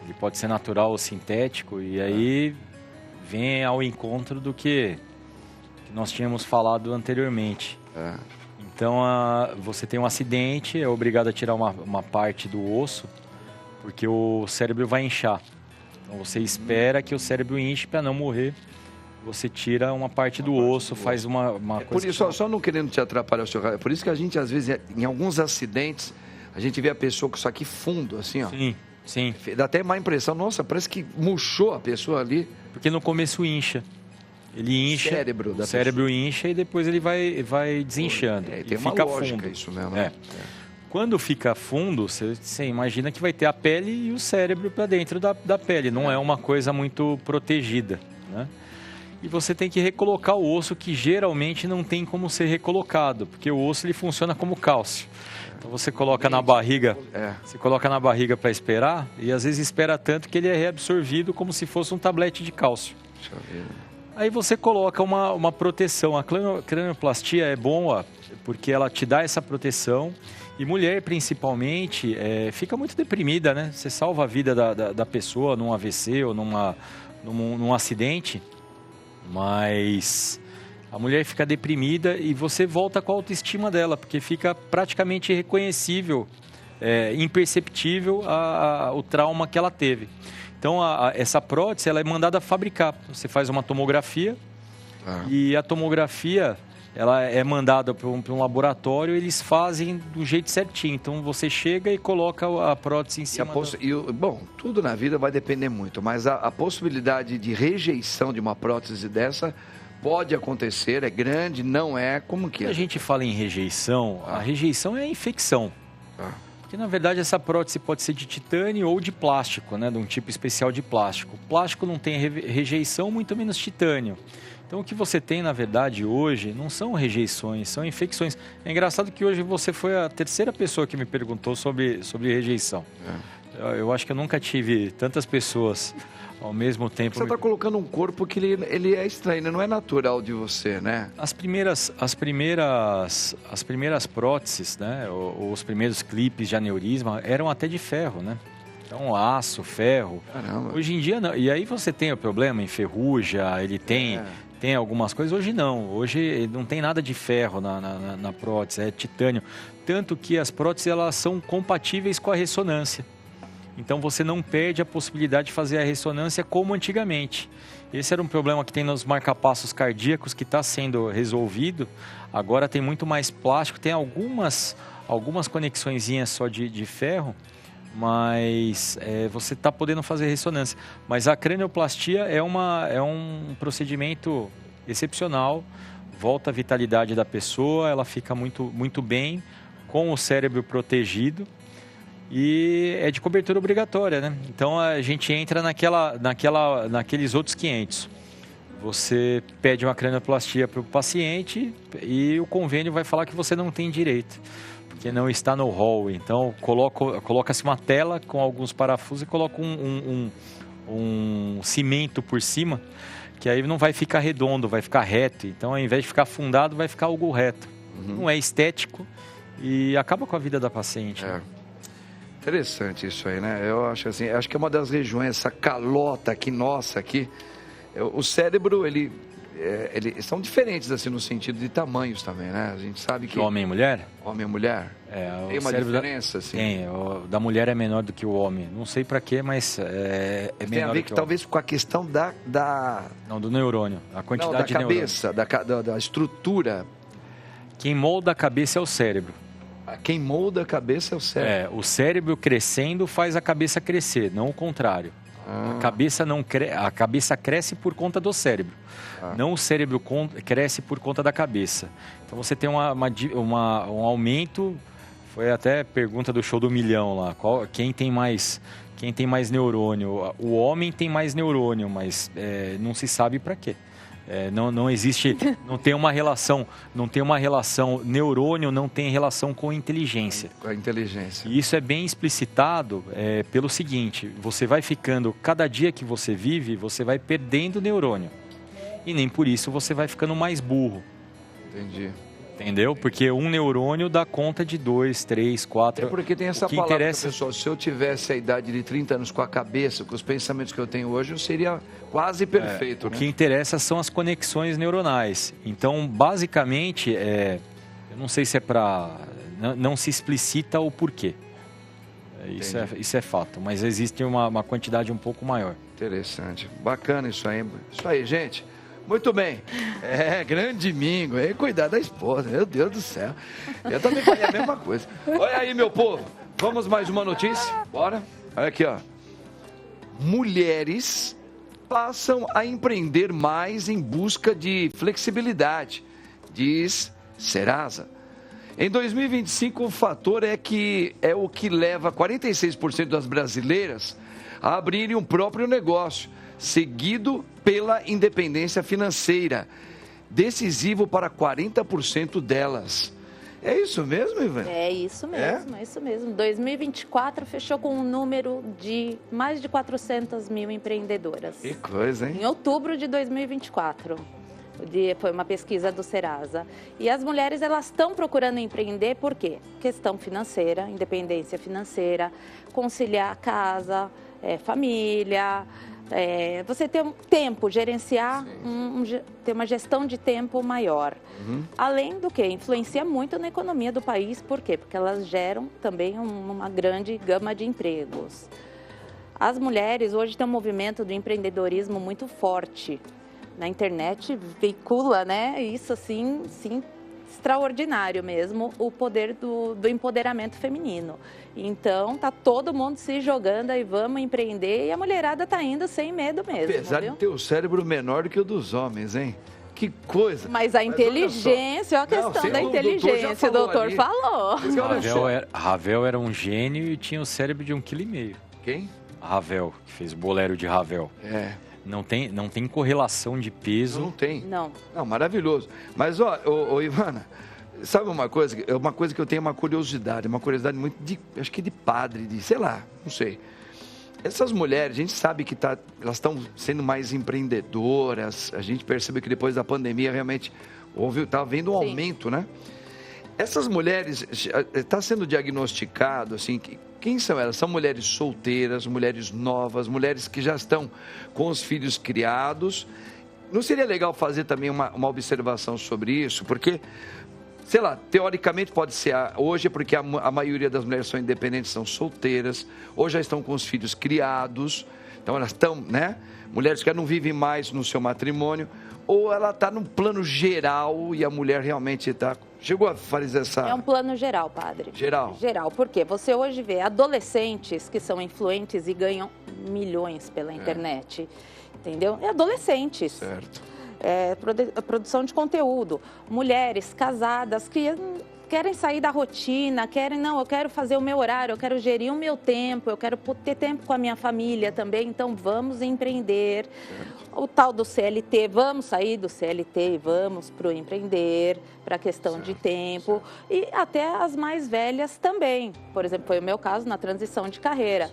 Speaker 3: Ele pode ser natural ou sintético, e aí vem ao encontro do que nós tínhamos falado anteriormente. Então, você tem um acidente, é obrigado a tirar uma parte do osso, porque o cérebro vai inchar. Então, você espera que o cérebro inche para não morrer. Você tira uma parte do osso, faz uma coisa...
Speaker 1: Por isso, só não querendo te atrapalhar, senhor, é por isso que a gente, às vezes, em alguns acidentes, a gente vê a pessoa com isso aqui fundo, assim, ó.
Speaker 3: Sim.
Speaker 1: Dá até má impressão. Nossa, parece que murchou a pessoa ali.
Speaker 3: Porque no começo incha. Ele incha,
Speaker 1: o
Speaker 3: cérebro incha e depois ele vai desinchando.
Speaker 1: Tem uma
Speaker 3: fica
Speaker 1: lógica
Speaker 3: fundo.
Speaker 1: Isso mesmo, né?
Speaker 3: Quando fica fundo, você imagina que vai ter a pele e o cérebro para dentro da pele. Não é uma coisa muito protegida, né? e você tem que recolocar o osso, que geralmente não tem como ser recolocado, porque o osso ele funciona como cálcio. Então você coloca na barriga, para esperar, e às vezes espera tanto que ele é reabsorvido como se fosse um tablete de cálcio. Aí você coloca uma proteção. A cranioplastia é boa porque ela te dá essa proteção. E mulher, principalmente, fica muito deprimida, né? Você salva a vida da pessoa num AVC ou num acidente, mas a mulher fica deprimida e você volta com a autoestima dela, porque fica praticamente irreconhecível, imperceptível o trauma que ela teve. Então, essa prótese ela é mandada fabricar. Você faz uma tomografia e a tomografia ela é mandada para um laboratório, eles fazem do jeito certinho. Então, você chega e coloca a prótese em cima.
Speaker 1: Bom, tudo na vida vai depender muito, mas a possibilidade de rejeição de uma prótese dessa pode acontecer, é grande, não é, como que é?
Speaker 3: Quando a gente fala em rejeição, a rejeição é a infecção. Porque, na verdade, essa prótese pode ser de titânio ou de plástico, né? De um tipo especial de plástico. O plástico não tem rejeição, muito menos titânio. Então, o que você tem, na verdade, hoje, não são rejeições, são infecções. É engraçado que hoje você foi a terceira pessoa que me perguntou sobre rejeição. Eu acho que eu nunca tive tantas pessoas ao mesmo tempo.
Speaker 1: Você está colocando um corpo que ele é estranho, não é natural de você, né?
Speaker 3: As primeiras próteses, né? Os primeiros clipes de aneurisma eram até de ferro, né? Então, aço, ferro.
Speaker 1: Caramba.
Speaker 3: Hoje em dia, não. E aí você tem o problema, enferruja, ele tem algumas coisas. Hoje não. Hoje não tem nada de ferro na prótese, é titânio. Tanto que as próteses elas são compatíveis com a ressonância. Então, você não perde a possibilidade de fazer a ressonância como antigamente. Esse era um problema que tem nos marcapassos cardíacos que está sendo resolvido. Agora tem muito mais plástico, tem algumas conexõezinhas só de ferro, mas você está podendo fazer ressonância. Mas a cranioplastia é um procedimento excepcional, volta a vitalidade da pessoa, ela fica muito, muito bem, com o cérebro protegido. E é de cobertura obrigatória, né? Então, a gente entra naqueles outros 500. Você pede uma cranioplastia para o paciente e o convênio vai falar que você não tem direito, porque não está no rol. Então, coloca-se uma tela com alguns parafusos e coloca um cimento por cima, que aí não vai ficar redondo, vai ficar reto. Então, ao invés de ficar afundado, vai ficar algo reto. Não é estético e acaba com a vida da paciente. Né?
Speaker 1: Interessante isso aí, né? Eu acho assim, que é uma das regiões, essa calota aqui, nossa, aqui, o cérebro, eles são diferentes, assim, no sentido de tamanhos também, né? A gente sabe que...
Speaker 3: Homem e mulher?
Speaker 1: Homem e mulher? Tem uma diferença, assim?
Speaker 3: Tem, da mulher é menor do que o homem. Não sei pra quê, mas é menor.
Speaker 1: Tem a ver que talvez com a questão
Speaker 3: Não, do neurônio, a quantidade de neurônio.
Speaker 1: Da cabeça, da estrutura.
Speaker 3: Quem molda a cabeça é o cérebro.
Speaker 1: Quem molda a cabeça é o cérebro.
Speaker 3: O cérebro crescendo faz a cabeça crescer, não o contrário. A cabeça cresce por conta do cérebro. Não o cérebro cresce por conta da cabeça. Então você tem um aumento. Foi até pergunta do show do milhão lá. Quem tem mais neurônio? O homem tem mais neurônio, mas não se sabe para quê. Não existe, não tem uma relação, neurônio não tem relação com inteligência.
Speaker 1: Com a inteligência.
Speaker 3: E isso é bem explicitado pelo seguinte: você vai ficando, cada dia que você vive, você vai perdendo neurônio. E nem por isso você vai ficando mais burro.
Speaker 1: Entendi.
Speaker 3: Entendeu? Porque um neurônio dá conta de 2, 3, 4...
Speaker 1: porque tem essa palavra, pessoal, se eu tivesse a idade de 30 anos com a cabeça, com os pensamentos que eu tenho hoje, eu seria quase perfeito.
Speaker 3: O que interessa são as conexões neuronais. Então, basicamente, eu não sei se é para... Não se explicita o porquê. Isso é fato, mas existe uma quantidade um pouco maior.
Speaker 1: Interessante. Bacana isso aí. Isso aí, gente. Muito bem. Grande Mingo, hein? Cuidar da esposa, meu Deus do céu. Eu também faria a mesma coisa. Olha aí, meu povo. Vamos mais uma notícia? Bora? Olha aqui, ó. Mulheres passam a empreender mais em busca de flexibilidade, diz Serasa. Em 2025, o fator é o que leva 46% das brasileiras a abrirem um próprio negócio, seguido pela independência financeira, decisivo para 40% delas. É isso mesmo, Ivan?
Speaker 2: É isso mesmo, é isso mesmo. 2024 fechou com um número de mais de 400 mil empreendedoras.
Speaker 1: Que coisa, hein?
Speaker 2: Em outubro de 2024. Foi uma pesquisa do Serasa. E as mulheres, elas estão procurando empreender por quê? Questão financeira, independência financeira, conciliar casa, família, você ter um tempo, gerenciar, ter uma gestão de tempo maior. Além do que, influencia muito na economia do país. Por quê? Porque elas geram também uma grande gama de empregos. As mulheres hoje têm um movimento de empreendedorismo muito forte. Na internet veicula, né? Isso assim, sim, extraordinário mesmo, o poder do empoderamento feminino. Então, tá todo mundo se jogando aí, vamos empreender, e a mulherada tá indo sem medo mesmo.
Speaker 1: Apesar de ter o cérebro menor do que o dos homens, hein? Que coisa.
Speaker 2: Mas a inteligência, olha a questão da inteligência, o doutor falou.
Speaker 3: Ravel era um gênio e tinha o cérebro de 1,5 kg.
Speaker 1: Quem?
Speaker 3: Ravel, que fez o Bolero de Ravel. Não tem correlação de peso.
Speaker 1: Não tem.
Speaker 2: Não,
Speaker 1: maravilhoso. Mas, Ivana, sabe uma coisa? É uma coisa que eu tenho uma curiosidade muito acho que de padre, sei lá, não sei. Essas mulheres, a gente sabe que elas estão sendo mais empreendedoras, a gente percebe que depois da pandemia realmente está havendo um aumento, né? Essas mulheres, está sendo diagnosticado, assim, quem são elas? São mulheres solteiras, mulheres novas, mulheres que já estão com os filhos criados. Não seria legal fazer também uma observação sobre isso? Porque, sei lá, teoricamente pode ser hoje, porque a maioria das mulheres são independentes, são solteiras, ou já estão com os filhos criados, então elas estão, né? Mulheres que não vivem mais no seu matrimônio, ou ela está num plano geral e a mulher realmente está... Chegou a fazer essa...
Speaker 2: É um plano geral, padre.
Speaker 1: Geral.
Speaker 2: Geral, porque você hoje vê adolescentes que são influentes e ganham milhões pela internet, entendeu? É adolescentes.
Speaker 1: Certo.
Speaker 2: Produção de conteúdo. Mulheres casadas que querem sair da rotina, eu quero fazer o meu horário, eu quero gerir o meu tempo, eu quero ter tempo com a minha família também, então vamos empreender. O tal do CLT, vamos sair do CLT e vamos para o empreender, para a questão de tempo. E até as mais velhas também. Por exemplo, foi o meu caso na transição de carreira.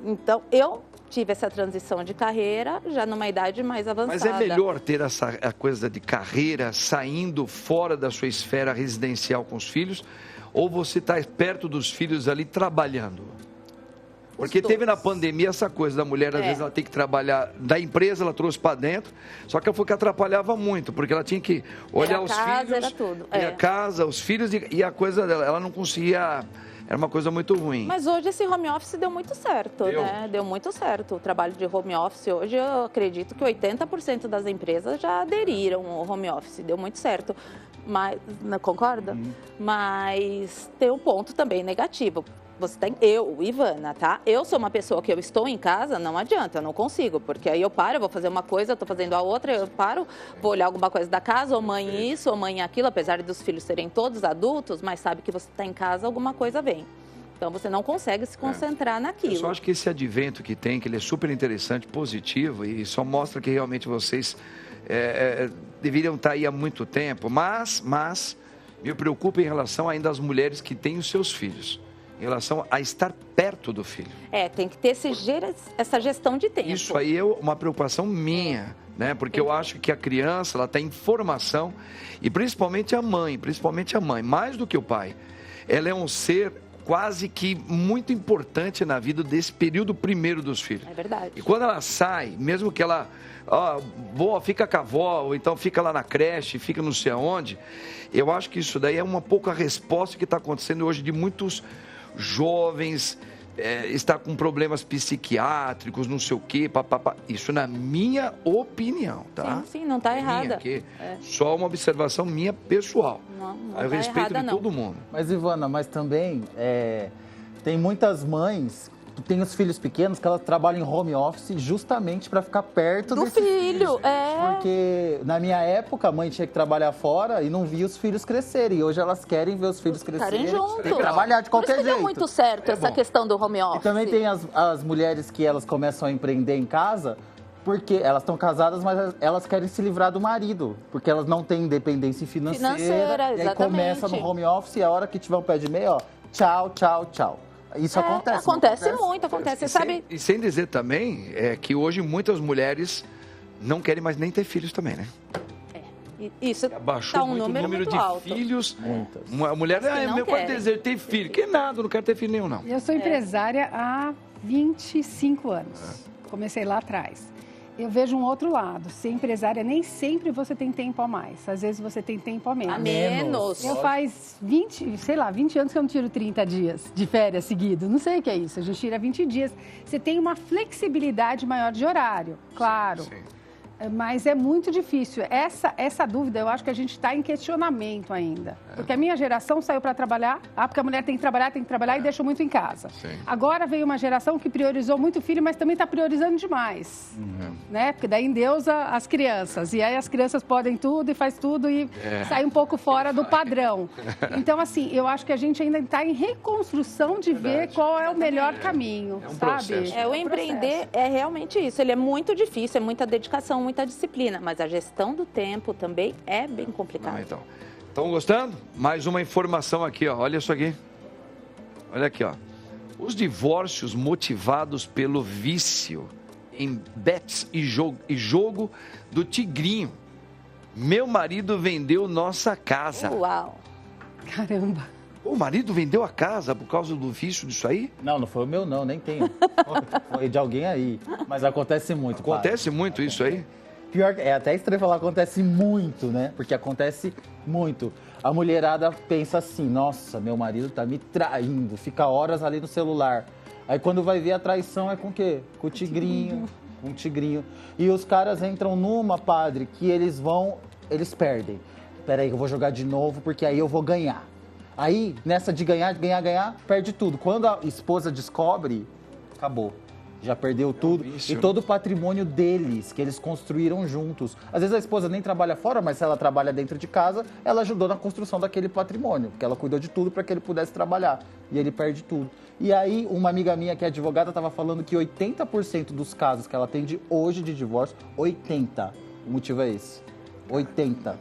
Speaker 2: Então, eu tive essa transição de carreira já numa idade mais avançada.
Speaker 1: Mas é melhor ter a coisa de carreira saindo fora da sua esfera residencial com os filhos, ou você está perto dos filhos ali trabalhando? Porque teve na pandemia essa coisa da mulher, às vezes ela tem que trabalhar da empresa, ela trouxe para dentro, só que ela foi que atrapalhava muito, porque ela tinha que olhar os filhos,
Speaker 2: era tudo.
Speaker 1: E a casa, os filhos e a coisa dela, ela não conseguia... Era uma coisa muito ruim.
Speaker 2: Mas hoje esse home office deu muito certo, né? Deu muito certo. O trabalho de home office hoje, eu acredito que 80% das empresas já aderiram ao home office. Deu muito certo. Mas, não concorda? Mas tem um ponto também negativo. Ivana, tá? Eu sou uma pessoa que eu estou em casa, não adianta, eu não consigo, porque aí eu paro, eu vou fazer uma coisa, eu tô fazendo a outra, eu paro, vou olhar alguma coisa da casa, ou mãe isso, ou mãe aquilo, apesar dos filhos serem todos adultos, mas sabe que você está em casa, alguma coisa vem. Então você não consegue se concentrar naquilo.
Speaker 1: Eu só acho que esse advento que tem, que ele é super interessante, positivo, e só mostra que realmente vocês deveriam estar aí há muito tempo, mas me preocupa em relação ainda às mulheres que têm os seus filhos. Em relação a estar perto do filho.
Speaker 2: Tem que ter essa gestão de tempo.
Speaker 1: Isso aí é uma preocupação minha, né? Porque eu acho que a criança, ela tem informação, e principalmente a mãe, mais do que o pai. Ela é um ser quase que muito importante na vida desse período primeiro dos filhos.
Speaker 2: É verdade.
Speaker 1: E quando ela sai, mesmo que ela, fica com a avó, ou então fica lá na creche, fica não sei aonde, eu acho que isso daí é uma pouca resposta que está acontecendo hoje de muitos jovens, está com problemas psiquiátricos, não sei o quê, papapá. Isso na minha opinião, tá?
Speaker 2: Sim, não está errada.
Speaker 1: Só uma observação minha pessoal.
Speaker 2: Não
Speaker 1: eu
Speaker 2: tá
Speaker 1: respeito
Speaker 2: errada,
Speaker 1: de todo mundo.
Speaker 5: Mas, Ivana, também tem muitas mães que têm os filhos pequenos que elas trabalham em home office justamente para ficar perto
Speaker 2: do filho.
Speaker 5: Porque na minha época a mãe tinha que trabalhar fora e não via os filhos crescerem. E hoje elas querem ver os filhos crescerem. Tem que trabalhar de qualquer jeito.
Speaker 2: Deu muito certo essa questão do home office.
Speaker 5: E também tem as mulheres que elas começam a empreender em casa Porque elas estão casadas, mas elas querem se livrar do marido. Porque elas não têm independência financeira.
Speaker 2: Financeira,
Speaker 5: e aí começa no home office e a hora que tiver um pé de meia, ó, tchau, tchau, tchau. Isso acontece.
Speaker 2: Acontece muito, acontece. Sabe?
Speaker 1: E sem dizer também que hoje muitas mulheres não querem mais nem ter filhos também, né?
Speaker 2: Isso
Speaker 1: abaixou
Speaker 2: tá um
Speaker 1: muito o número de
Speaker 2: alto.
Speaker 1: filhos.
Speaker 5: Muitas.
Speaker 1: A mulher, meu
Speaker 2: querem.
Speaker 1: desejo ter filho. Que nada, não quero ter filho nenhum, não.
Speaker 4: Eu sou empresária há 25 anos. Comecei lá atrás. Eu vejo um outro lado. Ser empresária, nem sempre você tem tempo a mais. Às vezes você tem tempo a menos.
Speaker 2: A menos.
Speaker 4: Eu faz 20 anos que eu não tiro 30 dias de férias seguido. Não sei o que é isso. A gente tira 20 dias. Você tem uma flexibilidade maior de horário, claro.
Speaker 1: Sim.
Speaker 4: Mas é muito difícil. Essa dúvida, eu acho que a gente está em questionamento ainda. Porque a minha geração saiu para trabalhar, porque a mulher tem que trabalhar e deixou muito em casa.
Speaker 1: Sim.
Speaker 4: Agora veio uma geração que priorizou muito o filho, mas também está priorizando demais. Né? Porque daí endeusa as crianças. E aí as crianças podem tudo e faz tudo e sai um pouco fora do padrão. Então, assim, eu acho que a gente ainda está em reconstrução de ver qual é o melhor caminho,
Speaker 1: um
Speaker 4: sabe?
Speaker 1: processo.
Speaker 2: O empreender é realmente isso. Ele é muito difícil, é muita dedicação, muita disciplina, mas a gestão do tempo também é bem complicada.
Speaker 1: Então, estão gostando? Mais uma informação aqui, ó. Olha isso aqui. Olha aqui, ó. Os divórcios motivados pelo vício em bets e jogo do Tigrinho. Meu marido vendeu nossa casa.
Speaker 2: Uau!
Speaker 4: Caramba!
Speaker 1: O marido vendeu a casa por causa do vício disso aí?
Speaker 5: Não foi o meu não, nem tenho. Foi de alguém aí. Mas acontece muito.
Speaker 1: Acontece muito isso aí?
Speaker 5: Pior, é até estranho falar acontece muito, né? Porque acontece muito. A mulherada pensa assim, nossa, meu marido tá me traindo, fica horas ali no celular. Aí quando vai ver a traição é com o quê? Com o tigrinho, com o tigrinho. E os caras entram numa, padre, que eles perdem. Peraí, eu vou jogar de novo porque aí eu vou ganhar. Aí, nessa de ganhar, perde tudo. Quando a esposa descobre, acabou. Já perdeu tudo.
Speaker 1: vício,
Speaker 5: E todo o patrimônio deles, que eles construíram juntos. Às vezes a esposa nem trabalha fora, mas se ela trabalha dentro de casa, ela ajudou na construção daquele patrimônio. Porque ela cuidou de tudo para que ele pudesse trabalhar. E ele perde tudo. E aí, uma amiga minha que é advogada estava falando que 80% dos casos que ela atende hoje de divórcio, 80%. O motivo é esse. 80%.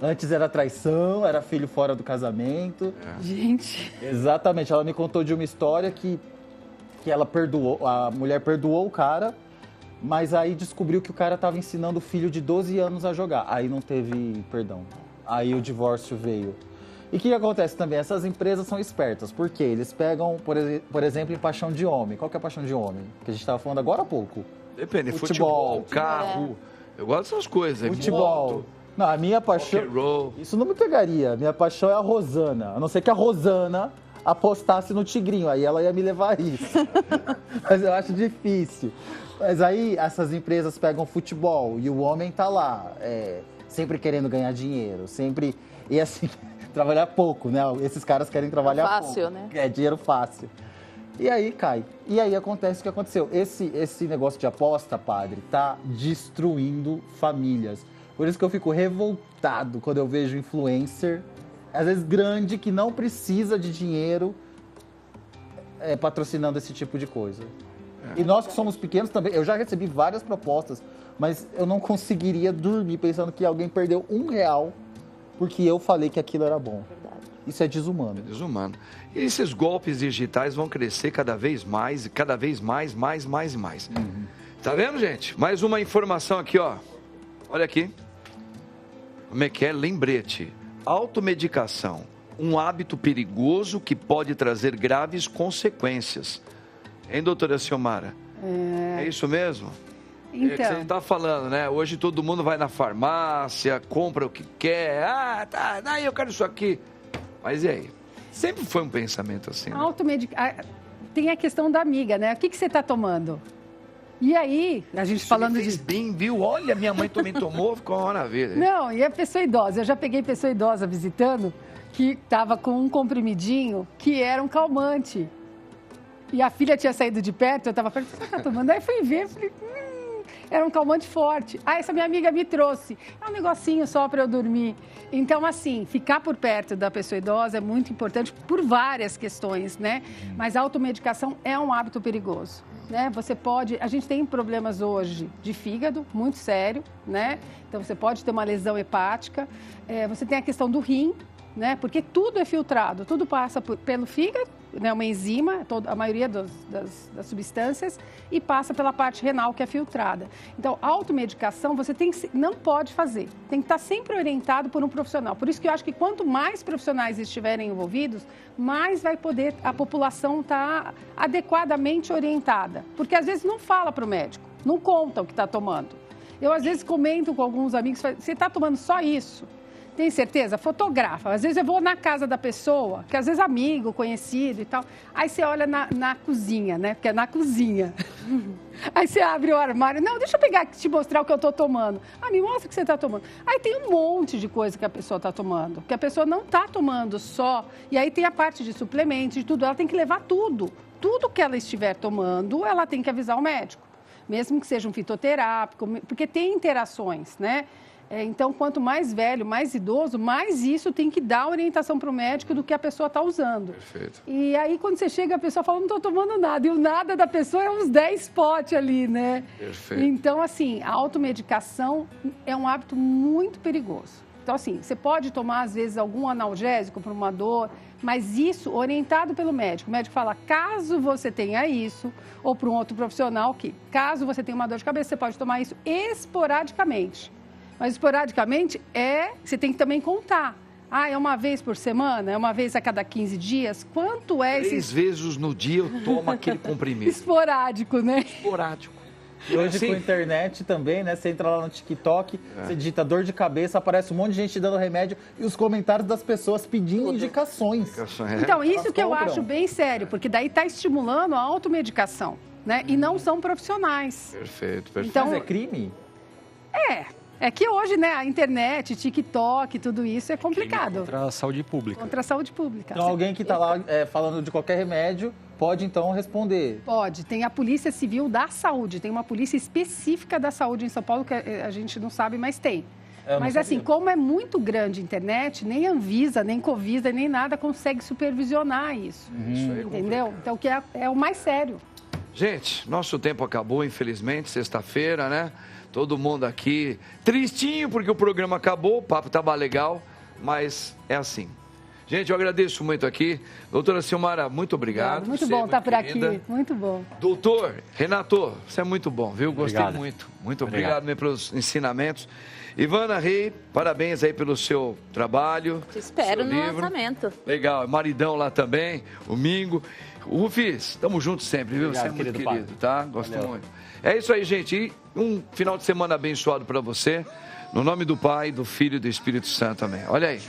Speaker 5: Antes era traição, era filho fora do casamento.
Speaker 4: Gente...
Speaker 5: Exatamente. Ela me contou de uma história que ela perdoou, a mulher perdoou o cara, mas aí descobriu que o cara estava ensinando o filho de 12 anos a jogar. Aí não teve perdão. Aí o divórcio veio. E o que acontece também? Essas empresas são espertas. Por quê? Eles pegam, por exemplo, em paixão de homem. Qual que é a paixão de homem? Que a gente estava falando agora há pouco.
Speaker 1: Depende, futebol, carro. Eu gosto dessas coisas.
Speaker 5: Futebol.
Speaker 1: Moto,
Speaker 5: não, a minha paixão...
Speaker 1: rock and roll.
Speaker 5: Isso não me pegaria. A minha paixão é a Rosana. A não ser que a Rosana apostasse no Tigrinho, aí ela ia me levar isso. Mas eu acho difícil. Mas aí essas empresas pegam futebol e o homem tá lá, sempre querendo ganhar dinheiro, sempre... E assim, trabalhar pouco, né? Esses caras querem trabalhar
Speaker 2: fácil,
Speaker 5: pouco.
Speaker 2: né?
Speaker 5: É, dinheiro fácil. E aí cai. E aí acontece o que aconteceu. Esse negócio de aposta, padre, tá destruindo famílias. Por isso que eu fico revoltado quando eu vejo influencer, às vezes grande, que não precisa de dinheiro, patrocinando esse tipo de coisa. E nós que somos pequenos também, eu já recebi várias propostas, mas eu não conseguiria dormir pensando que alguém perdeu R$1 porque eu falei que aquilo era bom. Isso é desumano.
Speaker 1: É desumano. E esses golpes digitais vão crescer cada vez mais, mais e mais. Tá vendo, gente? Mais uma informação aqui, ó. Olha aqui. Como é que é? Lembrete. Automedicação. Um hábito perigoso que pode trazer graves consequências. Hein, doutora Ciomara? É isso mesmo?
Speaker 4: Então...
Speaker 1: É que você está falando, né? Hoje todo mundo vai na farmácia, compra o que quer. Ah, tá, daí eu quero isso aqui. Mas e aí? Sempre foi um pensamento assim, né?
Speaker 4: Tem a questão da amiga, né? O que você está tomando? E aí, a gente
Speaker 1: Isso
Speaker 4: falando
Speaker 1: fez bem, viu? Olha, minha mãe também tomou, ficou uma maravilha.
Speaker 4: Não, e a pessoa idosa. Eu já peguei pessoa idosa visitando que estava com um comprimidinho que era um calmante. E a filha tinha saído de perto, eu estava perto, o que você está tomando? Aí fui ver, falei, era um calmante forte. Ah, essa minha amiga me trouxe. É um negocinho só para eu dormir. Então, assim, ficar por perto da pessoa idosa é muito importante por várias questões, né? Mas a automedicação é um hábito perigoso. né? Você pode... A gente tem problemas hoje de fígado, muito sério, né? Então, você pode ter uma lesão hepática. Você tem a questão do rim, né? Porque tudo é filtrado, tudo passa pelo fígado, né? Uma enzima, a maioria das substâncias, e passa pela parte renal, que é filtrada. Então, automedicação você não pode fazer. Tem que estar sempre orientado por um profissional. Por isso que eu acho que quanto mais profissionais estiverem envolvidos, mais vai poder a população estar adequadamente orientada. Porque às vezes não fala para o médico, não conta o que está tomando. Eu às vezes comento com alguns amigos, você está tomando só isso? Tem certeza? Fotografa. Às vezes eu vou na casa da pessoa, que às vezes é amigo, conhecido e tal. Aí você olha na cozinha, né? Porque é na cozinha. Aí você abre o armário. Não, deixa eu pegar aqui e te mostrar o que eu estou tomando. Ah, me mostra o que você está tomando. Aí tem um monte de coisa que a pessoa está tomando. Que a pessoa não está tomando só. E aí tem a parte de suplementos, de tudo. Ela tem que levar tudo. Tudo que ela estiver tomando, ela tem que avisar o médico. Mesmo que seja um fitoterápico, porque tem interações, né? Então, quanto mais velho, mais idoso, mais isso tem que dar orientação para o médico do que a pessoa está usando.
Speaker 1: Perfeito.
Speaker 4: E aí, quando você chega, a pessoa fala, não estou tomando nada. E o nada da pessoa é uns 10 potes ali, né?
Speaker 1: Perfeito.
Speaker 4: Então, assim, a automedicação é um hábito muito perigoso. Então, assim, você pode tomar, às vezes, algum analgésico para uma dor, mas isso orientado pelo médico. O médico fala, caso você tenha isso, ou para um outro profissional, que caso você tenha uma dor de cabeça, você pode tomar isso esporadicamente. Mas esporadicamente você tem que também contar. Ah, é uma vez por semana? É uma vez a cada 15 dias? Quanto é esse...
Speaker 1: 3 vezes no dia eu tomo aquele comprimido.
Speaker 4: Esporádico, né?
Speaker 1: Esporádico.
Speaker 5: E hoje
Speaker 1: Sim.
Speaker 5: com a internet também, né? Você entra lá no TikTok, você digita dor de cabeça, aparece um monte de gente dando remédio e os comentários das pessoas pedindo indicações.
Speaker 4: Então, isso
Speaker 5: Elas
Speaker 4: que eu
Speaker 5: compram.
Speaker 4: acho bem sério, porque daí está estimulando a automedicação, né? E não são profissionais.
Speaker 1: Perfeito, perfeito.
Speaker 4: Então,
Speaker 5: Mas é crime?
Speaker 4: É que hoje, né, a internet, TikTok, tudo isso é complicado.
Speaker 3: Contra a saúde pública.
Speaker 4: Contra a saúde pública.
Speaker 5: Então alguém que está lá falando de qualquer remédio pode então responder.
Speaker 4: Pode. Tem a Polícia Civil da Saúde, tem uma polícia específica da saúde em São Paulo que a gente não sabe, mas tem. Mas assim, como é muito grande a internet, nem Anvisa, nem Covisa, nem nada consegue supervisionar isso.
Speaker 1: Isso aí é
Speaker 4: Entendeu? Então, que é o mais sério.
Speaker 1: Gente, nosso tempo acabou, infelizmente, sexta-feira, né? Todo mundo aqui tristinho porque o programa acabou, o papo estava legal, mas é assim. Gente, eu agradeço muito aqui. Doutora Silmara, muito obrigado.
Speaker 4: Muito
Speaker 1: Você
Speaker 4: bom
Speaker 1: é
Speaker 4: estar
Speaker 1: muito
Speaker 4: por
Speaker 1: querida.
Speaker 4: aqui, muito bom.
Speaker 1: Doutor Renato, você é muito bom, viu? Gostei
Speaker 3: Obrigado.
Speaker 1: muito. Muito obrigado mesmo pelos ensinamentos. Ivana Rei, parabéns aí pelo seu trabalho.
Speaker 2: Te espero
Speaker 1: seu
Speaker 2: no
Speaker 1: livro.
Speaker 2: lançamento.
Speaker 1: Legal, maridão lá também, o Mingo. O Rufis, estamos juntos sempre, viu?
Speaker 5: Obrigado,
Speaker 1: Você é muito
Speaker 5: querido
Speaker 1: querido, tá? Gosto
Speaker 5: Valeu.
Speaker 1: muito. É isso aí, gente. E um final de semana abençoado para você. No nome do Pai, do Filho e do Espírito Santo, amém. Olha aí.